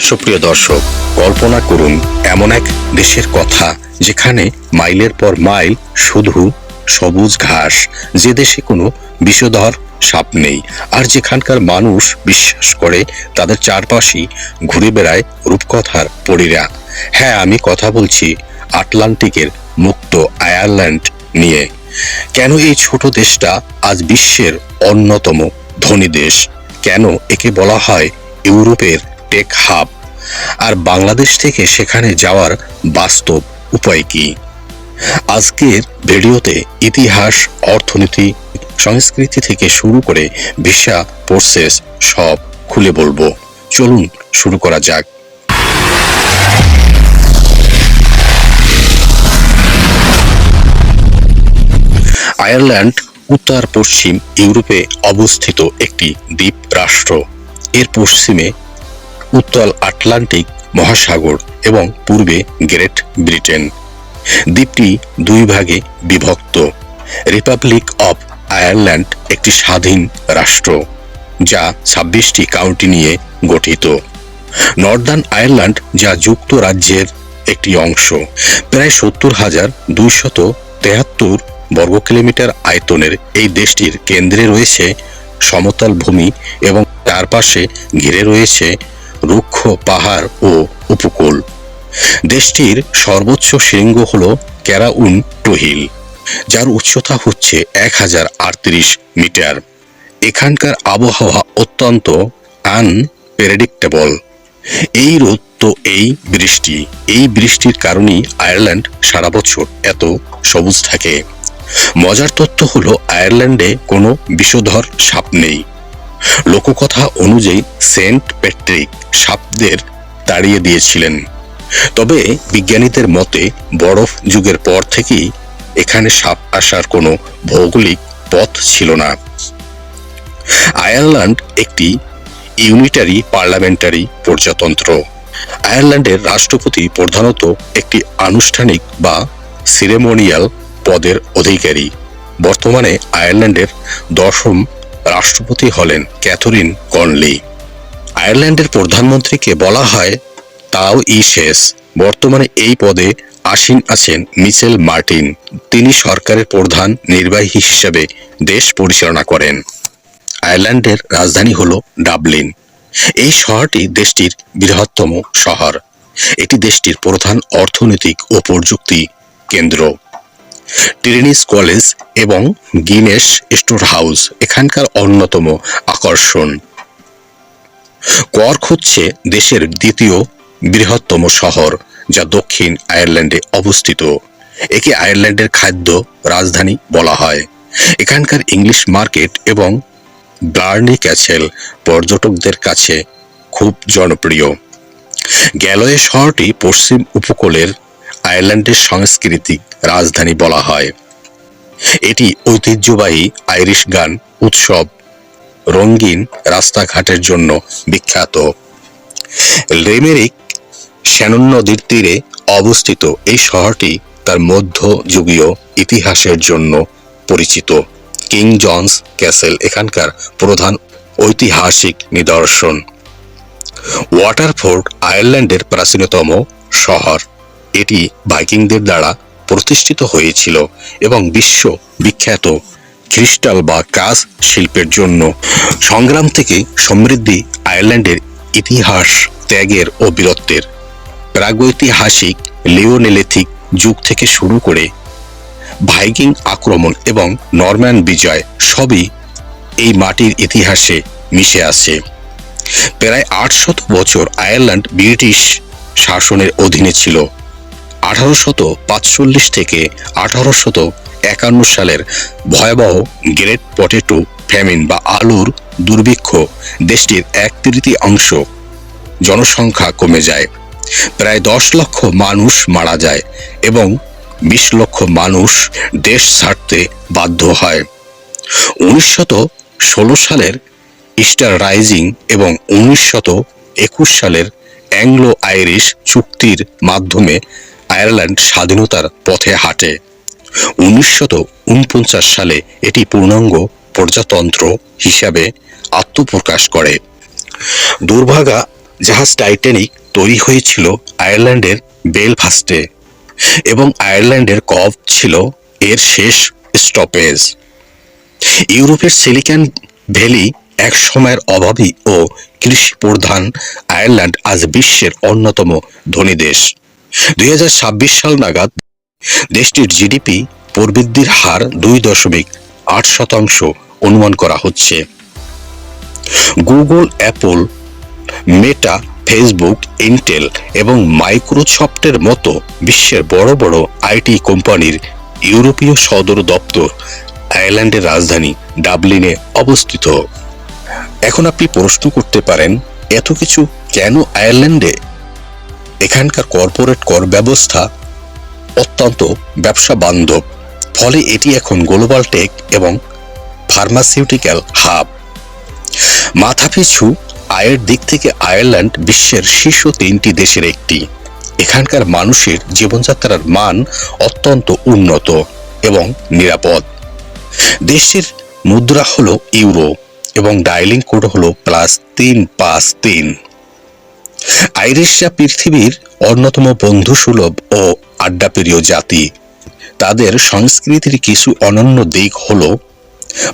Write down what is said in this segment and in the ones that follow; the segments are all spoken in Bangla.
সুপ্রিয় দর্শক, কল্পনা করুন এমন এক দেশের কথা যেখানে মাইলের পর মাইল শুধু সবুজ ঘাস, যে দেশে কোনো বিষধর সাপ নেই, আর যেখানকার মানুষ বিশ্বাস করে তাদের চারপাশেই ঘুরে বেড়ায় রূপকথার পরীরা। হ্যাঁ, আমি কথা বলছি আটলান্টিকের মুক্ত আয়ারল্যান্ড নিয়ে। কেন এই ছোট দেশটা আজ বিশ্বের অন্যতম ধনী দেশ? কেন একে বলা হয় ইউরোপের টেক হাব? আর বাংলাদেশ থেকে সেখানে যাওয়ার বাস্তব উপায় কি? আজকের ভিডিওতে ইতিহাস, অর্থনীতি, সংস্কৃতি থেকে শুরু করে ভিসা প্রসেস সব খুলে বলবো। চলুন শুরু করা যাক। আয়ারল্যান্ড উত্তর পশ্চিম ইউরোপে অবস্থিত একটি দ্বীপ রাষ্ট্র। এর পশ্চিমে উত্তর আটলান্টিক মহাসাগর এবং পূর্বে গ্রেট ব্রিটেন। দ্বীপটি দুই ভাগে বিভক্ত। রিপাবলিক অব আয়ারল্যান্ড একটি স্বাধীন রাষ্ট্র যা 26টি কাউন্টি নিয়ে গঠিত। নর্দার্ন আয়ারল্যান্ড যা যুক্তরাজ্যের একটি অংশ। প্রায় 70,273 বর্গ কিলোমিটার আয়তনের এই দেশটির কেন্দ্রে রয়েছে সমতল ভূমি এবং চারপাশে ঘিরে রয়েছে রুক্ষ পাহাড় ও উপকূল। দেশটির সর্বোচ্চ শৃঙ্গ হল ক্যারাউন টুহিল, যার উচ্চতা হচ্ছে 1038 মিটার। এখানকার আবহাওয়া অত্যন্ত আনপ্রেডিক্টেবল। এই রোদ তো এই বৃষ্টির কারণেই আয়ারল্যান্ড সারা বছর এত সবুজ থাকে। মজার তথ্য হলো আয়ারল্যান্ডে কোনো বিষধর সাপ নেই। লোককথা অনুযায়ী সেন্ট প্যাট্রিক সাপদের তাড়িয়ে দিয়েছিলেন। তবে বিজ্ঞানীদের মতে বরফ যুগের পর থেকেই এখানে সাপ আসার কোনো ভৌগোলিক পথ ছিল না। আয়ারল্যান্ড একটি ইউনিটারি পার্লামেন্টারি প্রজাতন্ত্র। আয়ারল্যান্ডের রাষ্ট্রপতি প্রধানত একটি আনুষ্ঠানিক বা সিরেমোনিয়াল পদের অধিকারী। বর্তমানে আয়ারল্যান্ডের 10ম রাষ্ট্রপতি হলেন ক্যাথরিন কনলি। আয়ারল্যান্ডের প্রধানমন্ত্রীকে বলা হয় তাও-ই-শেস। বর্তমানে এই পদে আসীন আছেন মিচেল মার্টিন। তিনি সরকারের প্রধান নির্বাহী হিসেবে দেশ পরিচালনা করেন। আয়ারল্যান্ডের রাজধানী হল ডাবলিন। এই শহরটি দেশটির বৃহত্তম শহর। এটি দেশটির প্রধান অর্থনৈতিক ও প্রযুক্তি কেন্দ্র। ট্রিনিটি কলেজ এবং গিনেস স্টোর হাউস এখানকার অন্যতম আকর্ষণ। কর্ক হচ্ছে দেশের দ্বিতীয় বৃহত্তম শহর, যা দক্ষিণ আয়ারল্যান্ডে অবস্থিত। একে আয়ারল্যান্ডের খাদ্য রাজধানী বলা হয়। এখানকার ইংলিশ মার্কেট এবং ব্লার্নি ক্যাসেল পর্যটকদের কাছে খুব জনপ্রিয়। গ্যালওয়ে শহরটি পশ্চিম উপকূলের আয়ারল্যান্ডের সাংস্কৃতিক রাজধানী বলা হয়। এটি ঐতিহ্যবাহী আইরিশ গান, উৎসব, রঙিন রাস্তাঘাটের জন্য বিখ্যাত। লেমেরিক শ্যানন নদীর তীরে অবস্থিত এই শহরটি তার মধ্যযুগীয় ইতিহাসের জন্য পরিচিত। কিং জনস ক্যাসেল এখানকার প্রধান ঐতিহাসিক নিদর্শন। ওয়াটারফোর্ড আয়ারল্যান্ডের প্রাচীনতম শহর। এটি ভাইকিংদের দ্বারা প্রতিষ্ঠিত হয়েছিল এবং বিশ্ব বিখ্যাত ক্রিস্টাল বা কাঁচ শিল্পের জন্য। সংগ্রাম থেকে সমৃদ্ধি আয়ারল্যান্ডের ইতিহাস ত্যাগের ও বীরত্বের। প্রাগৈতিহাসিক লিওনেলিথিক যুগ থেকে শুরু করে ভাইকিং আক্রমণ এবং নরম্যান বিজয় সবই এই মাটির ইতিহাসে মিশে আছে। প্রায় 800 বছর আয়ারল্যান্ড ব্রিটিশ শাসনের অধীনে ছিল। 1845 থেকে 1851 সালের ভয়াবহ গ্রেট পটেটো ফ্যামিন বা আলুর দুর্ভিক্ষ দেশটির 1/3 জনসংখ্যা কমে যায়। প্রায় 10 লক্ষ মানুষ মারা যায় এবং 20 লক্ষ মানুষ দেশ ছাড়তে বাধ্য হয়। 1916 সালের ইস্টার রাইজিং এবং 1921 সালের অ্যাংলো আইরিশ চুক্তির মাধ্যমে আয়ারল্যান্ড স্বাধীনতার পথে হাঁটে। 1949 সালে এটি পূর্ণাঙ্গ প্রজাতন্ত্র হিসাবে আত্মপ্রকাশ করে। দুর্ভাগা জাহাজ টাইটানিক তৈরি হয়েছিল আয়ারল্যান্ডের বেলফাস্টে এবং আয়ারল্যান্ডের কব ছিল এর শেষ স্টপেজ। ইউরোপের সিলিকন ভ্যালি এক সময়ের অভাবী ও কৃষি প্রধান আয়ারল্যান্ড আজ বিশ্বের অন্যতম ধনী দেশ। 2026 সাল নাগাদ দেশটির জিডিপি প্রবৃদ্ধির হার 2.8% অনুমান করা হচ্ছে। গুগল, অ্যাপল, মেটা, ফেসবুক, ইন্টেল এবং মাইক্রোসফটের মতো বিশ্বের বড় বড় আইটি কোম্পানির ইউরোপীয় সদর দপ্তর আয়ারল্যান্ডের রাজধানী ডাবলিনে অবস্থিত। এখন আপনি প্রশ্ন করতে পারেন, এত কিছু কেন আয়ারল্যান্ডে? এখানকার কর্পোরেট কর ব্যবস্থা অত্যন্ত ব্যবসা বান্ধব, ফলে এটি এখন গ্লোবাল টেক এবং ফার্মাসিউটিক্যাল হাব। মাথাপিছু আয়ের দিক থেকে আয়ারল্যান্ড বিশ্বের শীর্ষ 3টি দেশের একটি। এখানকার মানুষের জীবনযাত্রার মান অত্যন্ত উন্নত এবং নিরাপদ। দেশটির মুদ্রা হলো ইউরো এবং ডায়ালিং কোড হলো +353। আইরিশরা পৃথিবীর অন্যতম বন্ধুসুলভ ও আড্ডাপ্রিয় জাতি। তাদের সংস্কৃতির কিছু অনন্য দিক হলো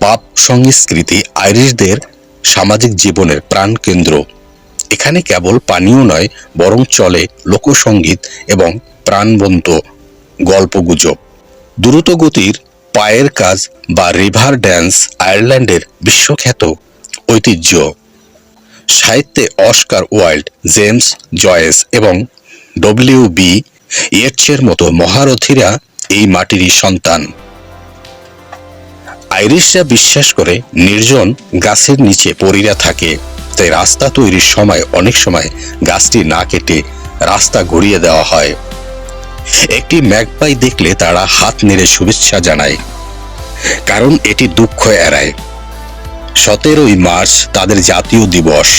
পাব সংস্কৃতি আইরিশদের সামাজিক জীবনের প্রাণকেন্দ্র। এখানে কেবল পানীয় নয়, বরং চলে লোকসঙ্গীত এবং প্রাণবন্ত গল্পগুজব। দ্রুতগতির পায়ের কাজ বা রিভার ড্যান্স আয়ারল্যান্ডের বিশ্বখ্যাত ঐতিহ্য। সাহিত্যে অস্কার ওয়াইল্ড, জেমস জয়েস এবং ডব্লিউ.বি. ইয়েটসের মতো মহারথীরা এই মাটিরই সন্তান। আইরিশরা বিশ্বাস করে নির্জন গাছের নিচে পরীরা থাকে, তাই রাস্তা তৈরির সময় অনেক সময় গাছটি না কেটে রাস্তা গড়িয়ে দেওয়া হয়। একটি ম্যাগপাই দেখলে তারা হাত নেড়ে শুভেচ্ছা জানায়, কারণ এটি দুঃখ এড়ায়। 17ই মার্চ তাদের জাতীয় দিবস।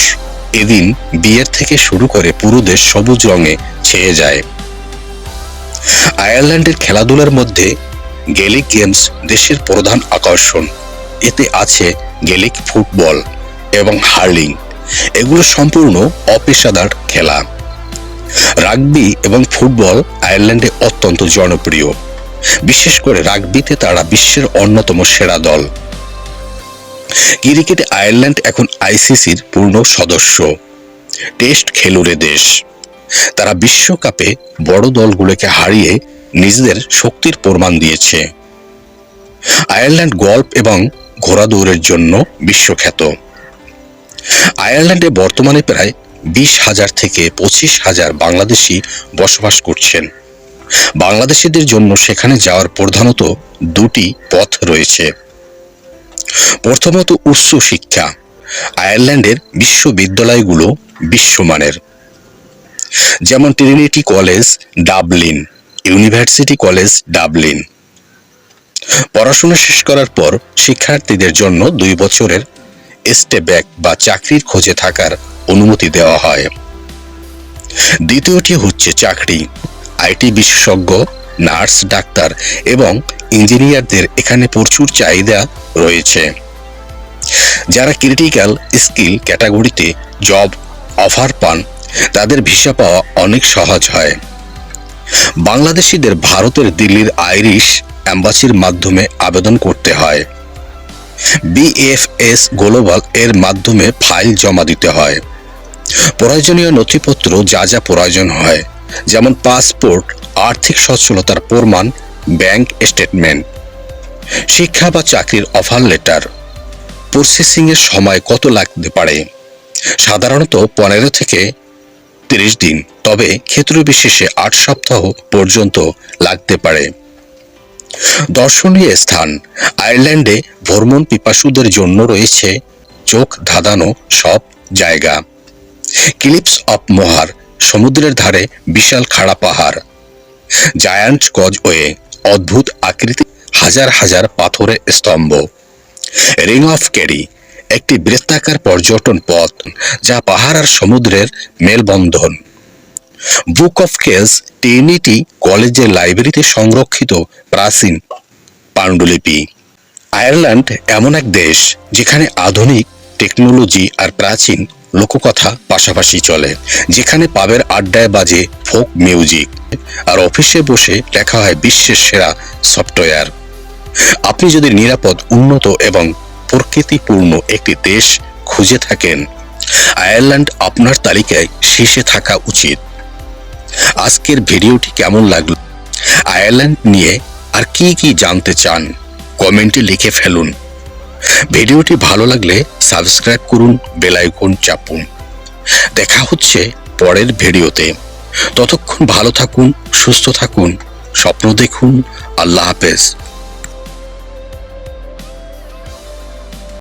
এদিন বিয়ের থেকে শুরু করে পুরো দেশ সবুজ রঙে ছেয়ে যায়। আয়ারল্যান্ডের খেলাধুলার মধ্যে গেলিক গেমস দেশের প্রধান আকর্ষণ। এতে আছে গেলিক ফুটবল এবং হার্লিং। এগুলো সম্পূর্ণ অপেশাদার খেলা। রাগবি এবং ফুটবল আয়ারল্যান্ডে অত্যন্ত জনপ্রিয়। বিশেষ করে রাগবিতে তারা বিশ্বের অন্যতম সেরা দল। ক্রিকেটে আয়ারল্যান্ড এখন আইসিসির পূর্ণ সদস্য। টেস্ট খেলুড়ে দেশ। তারা বিশ্বকাপে বড় দলগুলোকে হারিয়ে নিজেদের শক্তির প্রমাণ দিয়েছে। আয়ারল্যান্ড গল্ফ এবং ঘোড়া দৌড়ের জন্য বিশ্বখ্যাত। আয়ারল্যান্ডে বর্তমানে প্রায় 20,000 থেকে 25,000 বাংলাদেশি বসবাস করছেন। বাংলাদেশিদের জন্য সেখানে যাওয়ার প্রধানত 2টি পথ রয়েছে। প্রথমত উচ্চ শিক্ষা। আয়ারল্যান্ডের বিশ্ববিদ্যালয়গুলো বিশ্বমানের, যেমন Trinity college Dublin, university college Dublin. পড়াশোনা শেষ করার পর শিক্ষার্থীদের জন্য 2 বছরের স্টে ব্যাক বা চাকরির খোঁজে থাকার অনুমতি দেওয়া হয়। দ্বিতীয়টি হচ্ছে চাকরি। আইটি বিশেষজ্ঞ, নার্স, ডাক্তার এবং ইঞ্জিনিয়ারদের এখানে প্রচুর চাহিদা রয়েছে। যারা ক্রিটিক্যাল স্কিল ক্যাটাগরিতে জব অফার পান, তাদের ভিসা পাওয়া অনেক সহজ হয়। বাংলাদেশিদের ভারতের দিল্লির আইরিশ অ্যাম্বাসির মাধ্যমে আবেদন করতে হয়। বিএফএস গ্লোবাল এর মাধ্যমে ফাইল জমা দিতে হয়। প্রয়োজনীয় নথিপত্র যা যা প্রয়োজন হয়, যেমন পাসপোর্ট, আর্থিক সচ্ছলতার প্রমাণ, ব্যাংক স্টেটমেন্ট। শিক্ষা বা চাকরির অফার লেটার। প্রসেসিং এর সময় কত লাগতে পারে? সাধারণত 15 থেকে 30 দিন, তবে ক্ষেত্র বিশেষে 8 সপ্তাহ পর্যন্ত লাগতে পারে। দর্শনীয় স্থান। আয়ারল্যান্ডে ভ্রমণ পিপাসুদের জন্য রয়েছে চোখ ধাঁধানো সব জায়গা। ক্লিফস অফ মোহার, সমুদ্রের ধারে বিশাল খাড়া পাহাড়। জায়ান্ট কজওয়ে, অদ্ভুত আকৃতি হাজার হাজার পাথরের স্তম্ভ। রিং অফ কেরি, একটি বৃত্তাকার পর্যটন পথ যা পাহাড় আর সমুদ্রের মেলবন্ধন। বুক অফ কেলস, ট্রিনিটি কলেজের লাইব্রেরিতে সংরক্ষিত প্রাচীন পাণ্ডুলিপি। আয়ারল্যান্ড এমন এক দেশ যেখানে আধুনিক টেকনোলজি আর প্রাচীন লোককথা পাশাপাশি চলে, যেখানে পাবের আড্ডায় বাজে ফোক মিউজিক আর অফিসে বসে লেখা হয় বিশ্বের সেরা সফটওয়্যার। আপনি যদি নিরাপদ, উন্নত এবং প্রকৃতিপূর্ণ একটি দেশ খুঁজে থাকেন, আয়ারল্যান্ড আপনার তালিকায় শীর্ষে থাকা উচিত। আজকের ভিডিওটি কেমন লাগলো? আয়ারল্যান্ড নিয়ে আর কি কি জানতে চান কমেন্টে লিখে ফেলুন। ভিডিওটি ভালো লাগলে সাবস্ক্রাইব করুন, বেল আইকন চাপুন। দেখা হচ্ছে পরের ভিডিওতে। ততক্ষণ ভালো থাকুন, সুস্থ থাকুন, স্বপ্ন দেখুন। আল্লাহ হাফেজ।